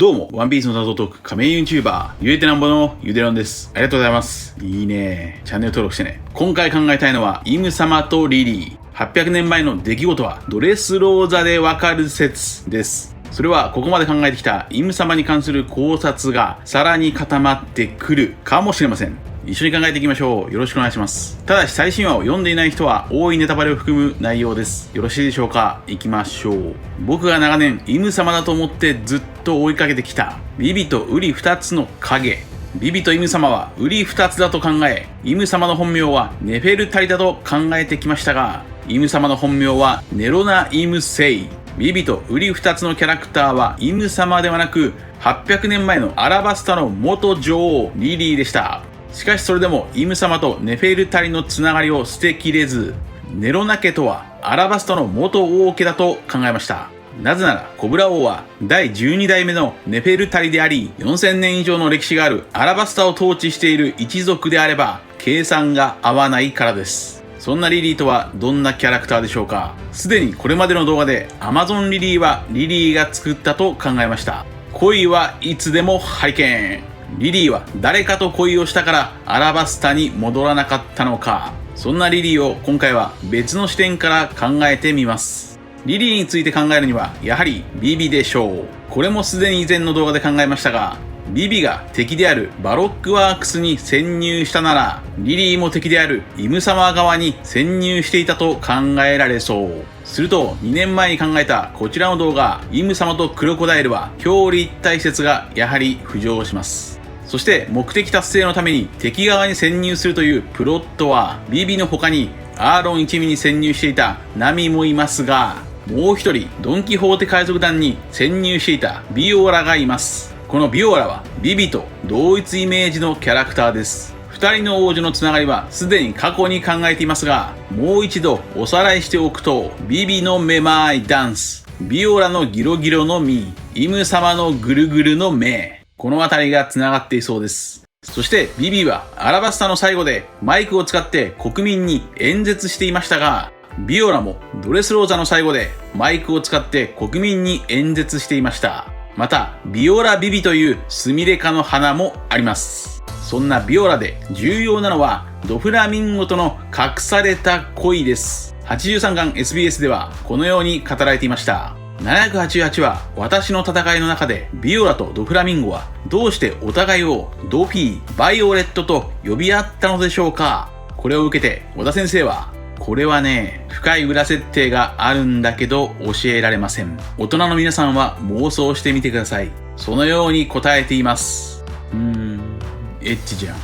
どうも、ワンピースの謎解く仮面 YouTuber、ゆえてなんぼのゆでろんです。ありがとうございます。いいね。チャンネル登録してね。今回考えたいのは、イム様とリリー。800年前の出来事は、ドレスローザでわかる説です。それは、ここまで考えてきたイム様に関する考察が、さらに固まってくるかもしれません。一緒に考えていきましょう。よろしくお願いします。ただし最新話を読んでいない人は多いネタバレを含む内容です。よろしいでしょうか？行きましょう。僕が長年イム様だと思ってずっと追いかけてきたビビとウリ2つの影。ビビとイム様はウリ2つだと考え、イム様の本名はネフェルタリだと考えてきましたが、イム様の本名はネロナ・イムセイ。ビビとウリ2つのキャラクターはイム様ではなく、800年前のアラバスタの元女王リリーでした。しかしそれでもイム様とネフェルタリのつながりを捨てきれず、ネロナ家とはアラバスタの元王家だと考えました。なぜならコブラ王は第12代目のネフェルタリであり、4000年以上の歴史があるアラバスタを統治している一族であれば計算が合わないからです。そんなリリーとはどんなキャラクターでしょうか？すでにこれまでの動画で Amazon リリーはリリーが作ったと考えました。恋はいつでもハリケーン。リリーは誰かと恋をしたからアラバスタに戻らなかったのか。そんなリリーを今回は別の視点から考えてみます。リリーについて考えるにはやはりビビでしょう。これもすでに以前の動画で考えましたが、ビビが敵であるバロックワークスに潜入したなら、リリーも敵であるイム様側に潜入していたと考えられそう。すると2年前に考えたこちらの動画、イム様とクロコダイルは表裏一体説がやはり浮上します。そして目的達成のために敵側に潜入するというプロットは、ビビの他にアーロン一味に潜入していたナミもいますが、もう一人ドンキホーテ海賊団に潜入していたビオラがいます。このビオラはビビと同一イメージのキャラクターです。二人の王女のつながりはすでに過去に考えていますが、もう一度おさらいしておくと、ビビのめまいダンス、ビオラのギロギロのミ、イム様のぐるぐるの目、この辺りが繋がっていそうです。そしてビビはアラバスタの最後でマイクを使って国民に演説していましたが、ビオラもドレスローザの最後でマイクを使って国民に演説していました。またビオラビビというスミレ科の花もあります。そんなビオラで重要なのはドフラミンゴとの隠された恋です。83巻 SBS ではこのように語られていました。788は私の戦いの中でビオラとドフラミンゴはどうしてお互いをドフィー、バイオレットと呼び合ったのでしょうか？これを受けて小田先生は、これはね、深い裏設定があるんだけど教えられません。大人の皆さんは妄想してみてください。そのように答えています。エッチじゃん。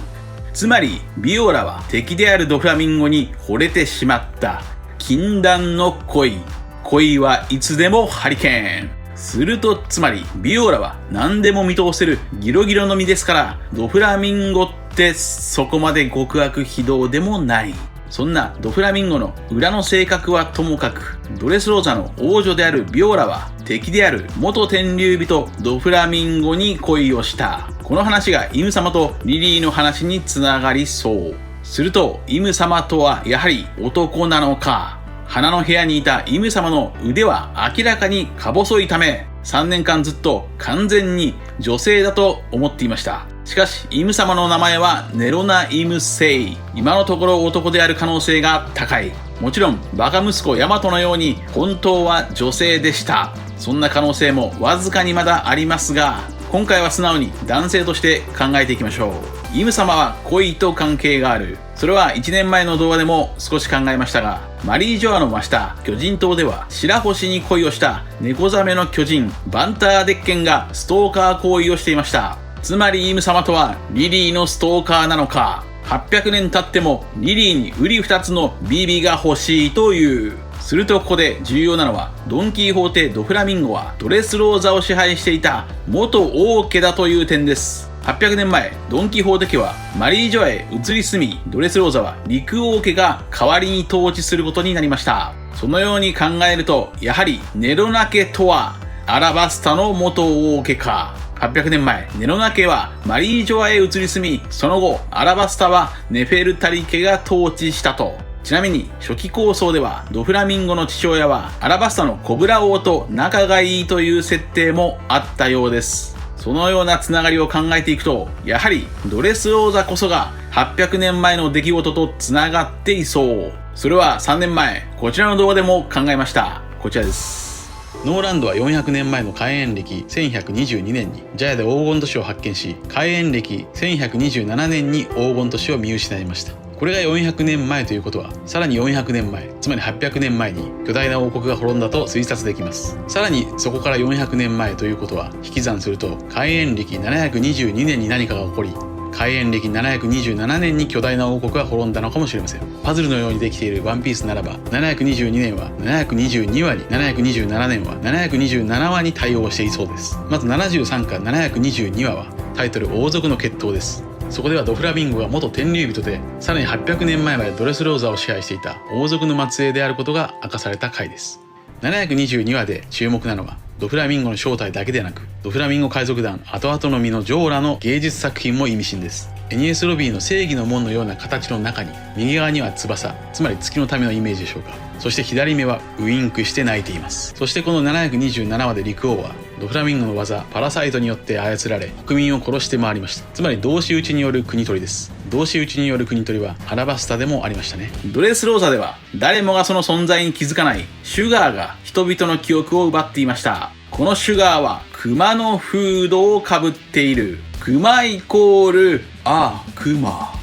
つまりビオラは敵であるドフラミンゴに惚れてしまった。禁断の恋。恋はいつでもハリケーン。するとつまりビオラは何でも見通せるギロギロの実ですから、ドフラミンゴってそこまで極悪非道でもない。そんなドフラミンゴの裏の性格はともかく、ドレスローザの王女であるビオラは敵である元天竜人ドフラミンゴに恋をした。この話がイム様とリリーの話につながりそう。するとイム様とはやはり男なのか。花の部屋にいたイム様の腕は明らかにか細いため、3年間ずっと完全に女性だと思っていました。しかしイム様の名前はネロナ・イムセイ。今のところ男である可能性が高い。もちろんバカ息子ヤマトのように本当は女性でした。そんな可能性もわずかにまだありますが、今回は素直に男性として考えていきましょう。イム様は恋と関係がある。それは1年前の動画でも少し考えましたが、マリー・ジョアの真下巨人島では白星に恋をした猫ザメの巨人バンターデッケンがストーカー行為をしていました。つまりイム様とはリリーのストーカーなのか。800年経ってもリリーにウリ2つのビビが欲しいという。するとここで重要なのは、ドンキーホーテ・ドフラミンゴはドレスローザを支配していた元王家だという点です。800年前、ドンキホーテ家はマリージョアへ移り住み、ドレスローザは陸王家が代わりに統治することになりました。そのように考えると、やはりネロナ家とはアラバスタの元王家か。800年前、ネロナ家はマリージョアへ移り住み、その後アラバスタはネフェルタリ家が統治したと。ちなみに初期構想ではドフラミンゴの父親はアラバスタのコブラ王と仲がいいという設定もあったようです。そのようなつながりを考えていくと、やはりドレスローザこそが800年前の出来事とつながっていそう。それは3年前、こちらの動画でも考えました。こちらです。ノーランドは400年前の開園暦1122年にジャヤで黄金都市を発見し、開園暦1127年に黄金都市を見失いました。これが400年前ということは、さらに400年前、つまり800年前に巨大な王国が滅んだと推察できます。さらにそこから400年前ということは、引き算すると開園暦722年に何かが起こり、開園暦727年に巨大な王国が滅んだのかもしれません。パズルのようにできているワンピースならば、722年は722話に、727年は727話に対応していそうです。まず73か722話はタイトル王族の決闘です。そこではドフラミンゴが元天竜人で、さらに800年前までドレスローザを支配していた王族の末裔であることが明かされた回です。722話で注目なのは、ドフラミンゴの正体だけでなく、ドフラミンゴ海賊団後々の実のジョーラの芸術作品も意味深です。エニエス・ロビーの正義の門のような形の中に、右側には翼、つまり月のためのイメージでしょうか。そして左目はウインクして泣いています。そしてこの727話で陸王は、ドフラミンゴの技パラサイトによって操られ、国民を殺して回りました。つまり同士討ちによる国取りです。同士討ちによる国取りはアラバスタでもありましたね。ドレスローザでは誰もがその存在に気づかないシュガーが人々の記憶を奪っていました。このシュガーは熊のフードをかぶっている。熊イコール悪魔。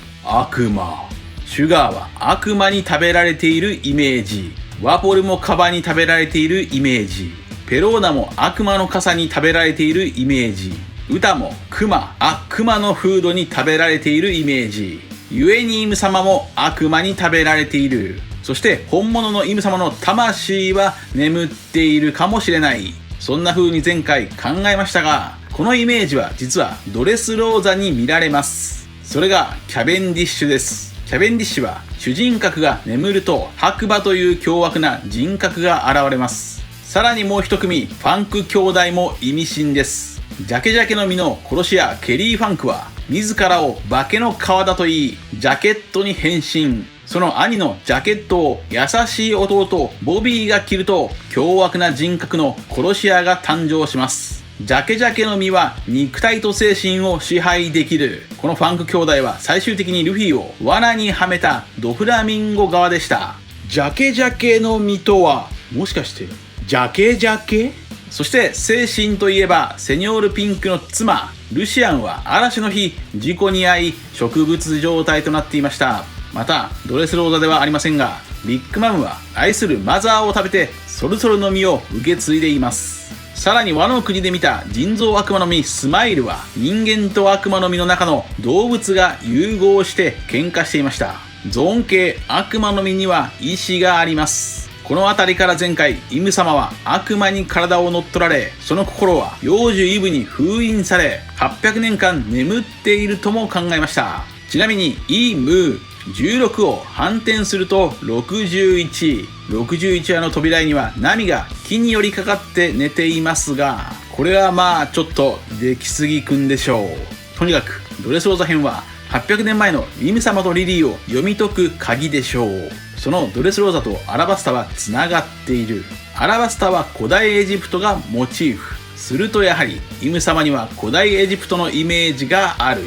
シュガーは悪魔に食べられているイメージ。ワポルもカバに食べられているイメージ。ペローナも悪魔の傘に食べられているイメージ。ウタも熊のフードに食べられているイメージ。ユエニイム様も悪魔に食べられている。そして本物のイム様の魂は眠っているかもしれない。そんな風に前回考えましたが、このイメージは実はドレスローザに見られます。それがキャベンディッシュです。キャベンディッシュは主人格が眠ると白馬という凶悪な人格が現れます。さらにもう一組、ファンク兄弟も意味深です。ジャケジャケの実の殺し屋ケリー・ファンクは自らを化けの皮だと言い、ジャケットに変身。その兄のジャケットを優しい弟ボビーが着ると、凶悪な人格の殺し屋が誕生します。ジャケジャケの実は肉体と精神を支配できる。このファンク兄弟は最終的にルフィを罠にはめたドフラミンゴ側でした。ジャケジャケの実とは、もしかしてジャケジャケ？そして精神といえば、セニョールピンクの妻ルシアンは嵐の日事故に遭い植物状態となっていました。またドレスローザではありませんが、ビッグマムは愛するマザーを食べてソルソルの実を受け継いでいます。さらにワノ国で見た人造悪魔の実スマイルは、人間と悪魔の実の中の動物が融合して喧嘩していました。ゾーン系悪魔の実には意志があります。この辺りから前回、イム様は悪魔に体を乗っ取られ、その心は幼樹イブに封印され、800年間眠っているとも考えました。ちなみにイム16を反転すると61話の扉にはナミが木に寄りかかって寝ていますが、これはまあちょっと出来すぎくんでしょう。とにかくドレスローザ編は800年前のイム様とリリーを読み解く鍵でしょう。そのドレスローザとアラバスタはつながっている。アラバスタは古代エジプトがモチーフ。するとやはりイム様には古代エジプトのイメージがある。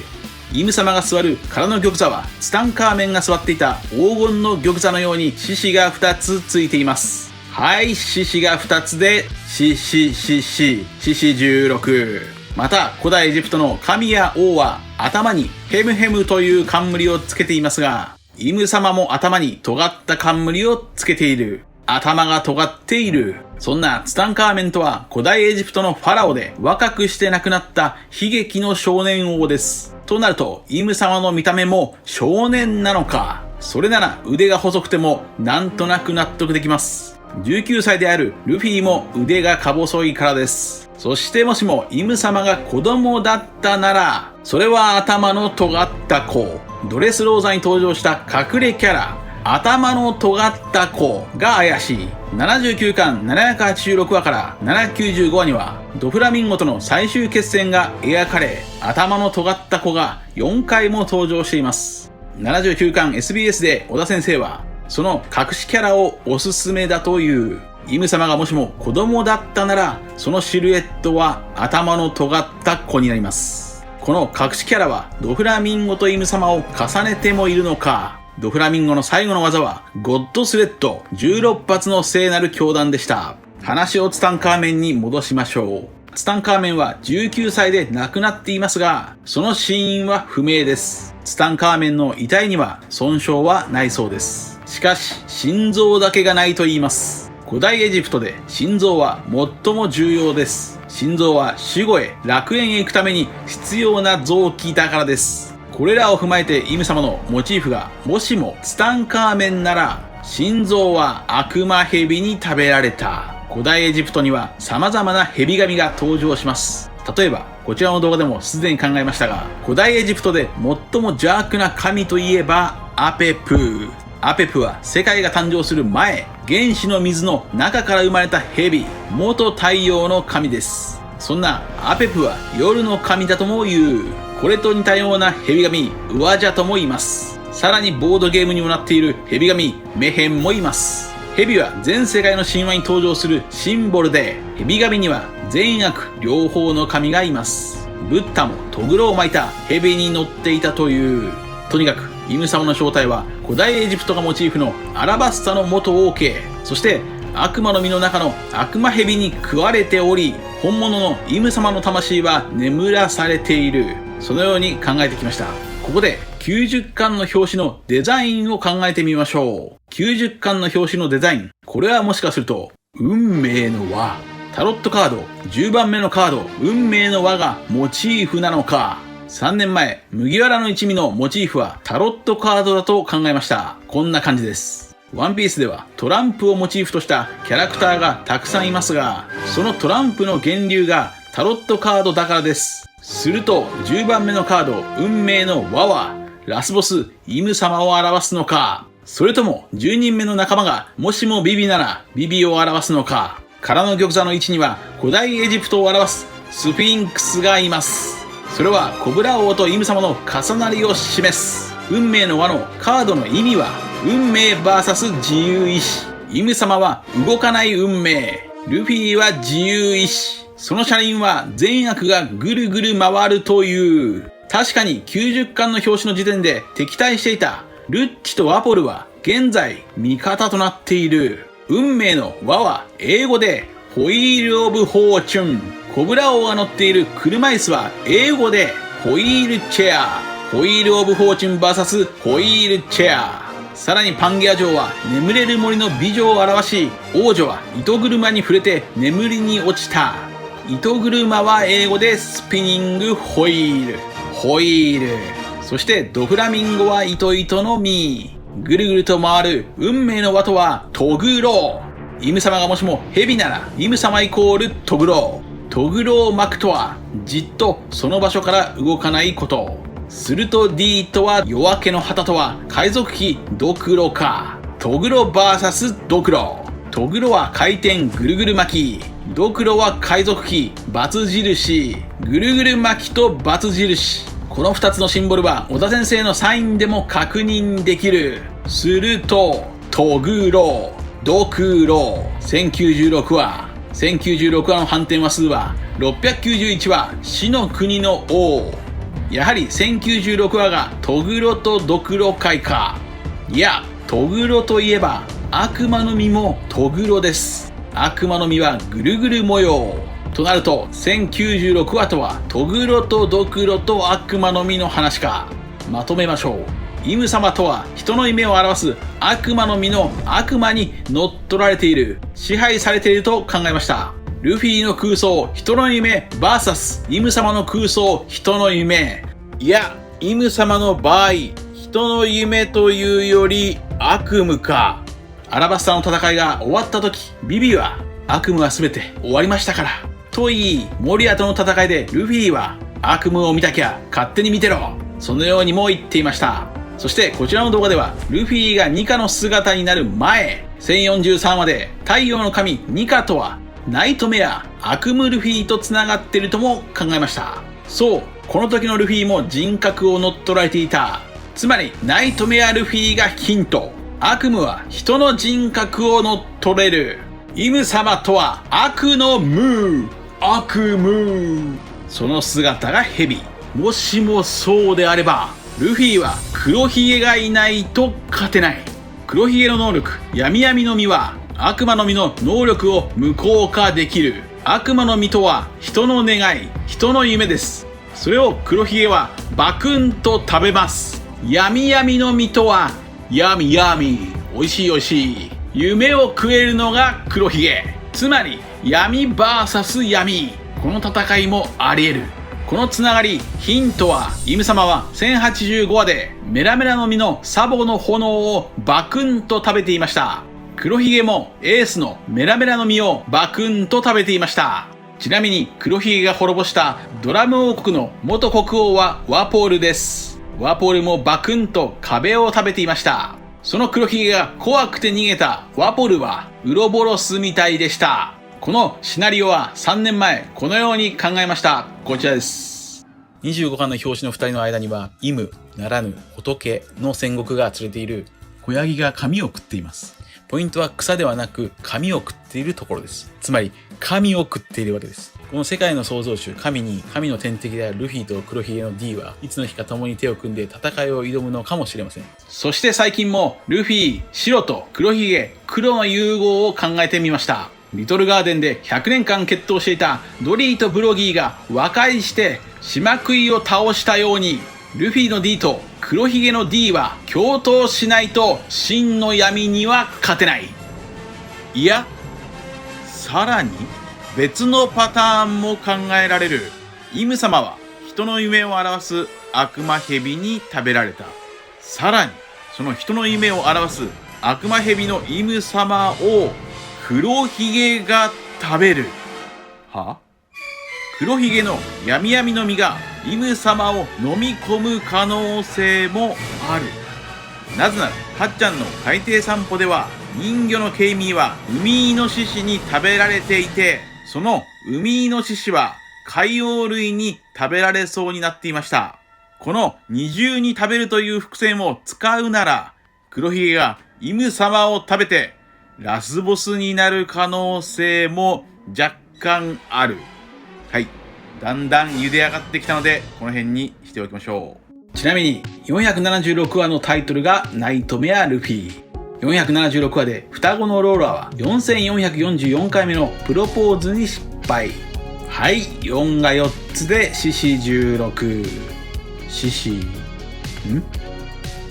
イム様が座る空の玉座はツタンカーメンが座っていた黄金の玉座のように獅子が2つついています。はい、獅子が2つで獅子16。また古代エジプトの神や王は頭にヘムヘムという冠をつけていますが、イム様も頭に尖った冠をつけている。頭が尖っている。そんなツタンカーメンとは古代エジプトのファラオで若くして亡くなった悲劇の少年王です。となるとイム様の見た目も少年なのか。それなら腕が細くてもなんとなく納得できます。19歳であるルフィも腕がか細いからです。そしてもしもイム様が子供だったなら、それは頭の尖った子。ドレスローザに登場した隠れキャラ、頭の尖った子が怪しい。79巻786話から795話にはドフラミンゴとの最終決戦が描かれ、頭の尖った子が4回も登場しています。79巻 SBS で小田先生はその隠しキャラをおすすめだという。イム様がもしも子供だったなら、そのシルエットは頭の尖った子になります。この隠しキャラはドフラミンゴとイム様を重ねてもいるのか。ドフラミンゴの最後の技はゴッドスレッド16発の聖なる教団でした。話をツタンカーメンに戻しましょう。ツタンカーメンは19歳で亡くなっていますが、その死因は不明です。ツタンカーメンの遺体には損傷はないそうです。しかし、心臓だけがないと言います。古代エジプトで心臓は最も重要です。心臓は死後へ楽園へ行くために必要な臓器だからです。これらを踏まえてイム様のモチーフがもしもツタンカーメンなら、心臓は悪魔蛇に食べられた。古代エジプトには様々な蛇神が登場します。例えば、こちらの動画でもすでに考えましたが、古代エジプトで最も邪悪な神といえばアペプー。アペプは世界が誕生する前、原始の水の中から生まれた蛇、元太陽の神です。そんなアペプは夜の神だとも言う。これと似たような蛇神、ウワジャとも言います。さらにボードゲームにもなっている蛇神、メヘンもいます。蛇は全世界の神話に登場するシンボルで、蛇神には善悪両方の神がいます。ブッダもトグロを巻いた蛇に乗っていたという。とにかく、イム様の正体は古代エジプトがモチーフのアラバスタの元王家、そして悪魔の実の中の悪魔蛇に食われており、本物のイム様の魂は眠らされている。そのように考えてきました。ここで90巻の表紙のデザインを考えてみましょう。90巻の表紙のデザイン。これはもしかすると、運命の輪。タロットカード、10番目のカード、運命の輪がモチーフなのか。3年前、麦わらの一味のモチーフはタロットカードだと考えました。こんな感じです。ワンピースではトランプをモチーフとしたキャラクターがたくさんいますが、そのトランプの源流がタロットカードだからです。すると、10番目のカード、運命の輪は、ラスボス、イム様を表すのか、それとも10人目の仲間が、もしもビビなら、ビビを表すのか、空の玉座の位置には、古代エジプトを表す、スフィンクスがいます。それは、コブラ王とイム様の重なりを示す。運命の輪のカードの意味は、運命 VS 自由意志。イム様は動かない運命。ルフィは自由意志。その車輪は善悪がぐるぐる回るという。確かに90巻の表紙の時点で敵対していたルッチとアポルは現在味方となっている。運命の輪は英語でホイール・オブ・フォーチュン。コブラ王が乗っている車椅子は英語でホイール・チェア。ホイール・オブ・フォーチュン VS ホイール・チェア。さらにパンゲア城は眠れる森の美女を表し、王女は糸車に触れて眠りに落ちた。糸車は英語でスピニングホイール。ホイール。そしてドフラミンゴは糸糸の実。ぐるぐると回る運命の輪とはトグロー。イム様がもしもヘビならイム様イコールトグロー。トグロを巻くとはじっとその場所から動かないこと。すると D とは夜明けの旗とは海賊機ドクロか。トグロ VS ドクロ。トグロは回転ぐるぐる巻き。ドクロは海賊機×印。ぐるぐる巻きと×印。この2つのシンボルは小田先生のサインでも確認できる。すると、トグロ、ドクロ、1096話。1096話の反転話数は691話、死の国の王。やはり1096話がトグロとドクロ回か。いや、トグロといえば悪魔の実もトグロです。悪魔の実はぐるぐる模様。となると1096話とはトグロとドクロと悪魔の実の話か。まとめましょう。イム様とは人の夢を表す悪魔の実の悪魔に乗っ取られている、支配されていると考えました。ルフィの空想人の夢 VS イム様の空想人の夢。いや、イム様の場合人の夢というより悪夢か。アラバスタの戦いが終わった時、ビビは悪夢は全て終わりましたからと言い、モリアとの戦いでルフィは悪夢を見たきゃ勝手に見てろ、そのようにも言っていました。そしてこちらの動画ではルフィがニカの姿になる前、1043話で太陽の神ニカとはナイトメア悪夢ルフィと繋がっているとも考えました。そう、この時のルフィも人格を乗っ取られていた。つまりナイトメアルフィがヒント。悪夢は人の人格を乗っ取れる。イム様とは悪のムー。悪夢。その姿がヘビ。もしもそうであれば、ルフィは黒ひげがいないと勝てない。黒ひげの能力、闇闇の実は悪魔の実の能力を無効化できる。悪魔の実とは人の願い、人の夢です。それを黒ひげはバクンと食べます。闇闇の実とは闇闇。美味しい美味しい。夢を食えるのが黒ひげ。つまり闇 VS 闇。この戦いもあり得る。このつながり、ヒントは、イム様は1085話でメラメラの実のサボの炎をバクンと食べていました。黒ひげもエースのメラメラの実をバクンと食べていました。ちなみに黒ひげが滅ぼしたドラム王国の元国王はワポールです。ワポールもバクンと壁を食べていました。その黒ひげが怖くて逃げたワポールはウロボロスみたいでした。このシナリオは3年前このように考えました。こちらです。25巻の表紙の2人の間にはイムならぬ仏の戦国が連れている子ヤギが髪を食っています。ポイントは草ではなく髪を食っているところです。つまり神を食っているわけです。この世界の創造主神に神の天敵であるルフィと黒ひげの D はいつの日か共に手を組んで戦いを挑むのかもしれません。そして最近もルフィ白と黒ひげ黒の融合を考えてみました。リトルガーデンで100年間決闘していたドリーとブロギーが和解して島食いを倒したように、ルフィの D と黒ひげの D は共闘しないと真の闇には勝てない。いや、さらに別のパターンも考えられる。イム様は人の夢を表す悪魔蛇に食べられた。さらにその人の夢を表す悪魔蛇のイム様を黒ひげが食べる。は？黒ひげの闇闇の実がイム様を飲み込む可能性もある。なぜなら、はっちゃんの海底散歩では人魚のケイミーはウミイノシシに食べられていて、そのウミイノシシは海洋類に食べられそうになっていました。この二重に食べるという伏線を使うなら、黒ひげがイム様を食べてラスボスになる可能性も若干ある。はい。だんだん茹で上がってきたので、この辺にしておきましょう。ちなみに、476話のタイトルがナイトメアルフィ。476話で双子のローラは4444回目のプロポーズに失敗。はい。4が4つで獅子16。獅子、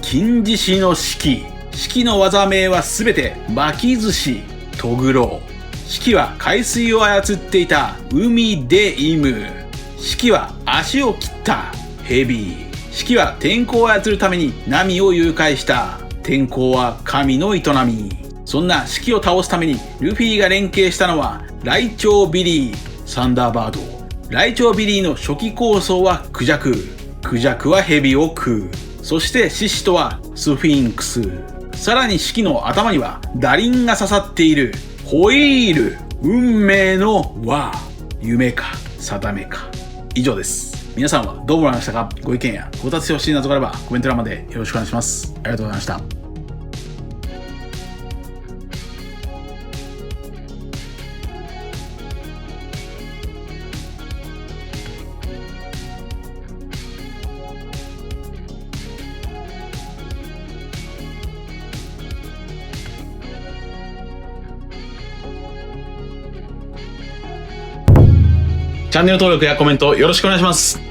金獅子の式。式の技名はすべて巻き寿司、トグロ。式は海水を操っていた海でイム。式は足を切ったヘビ。式は天候を操るためにナミを誘拐した。天候は神の営み。そんな式を倒すためにルフィが連携したのはライチョウビリー、サンダーバード。ライチョウビリーの初期構想はクジャク。クジャクはヘビを食う。そして獅子とはスフィンクス。さらに式の頭にはダリンが刺さっている。ホイール。運命の輪。夢か定めか。以上です。皆さんはどう思われましたか？ご意見やご達成ほしいなどがあればコメント欄までよろしくお願いします。ありがとうございました。チャンネル登録やコメントよろしくお願いします。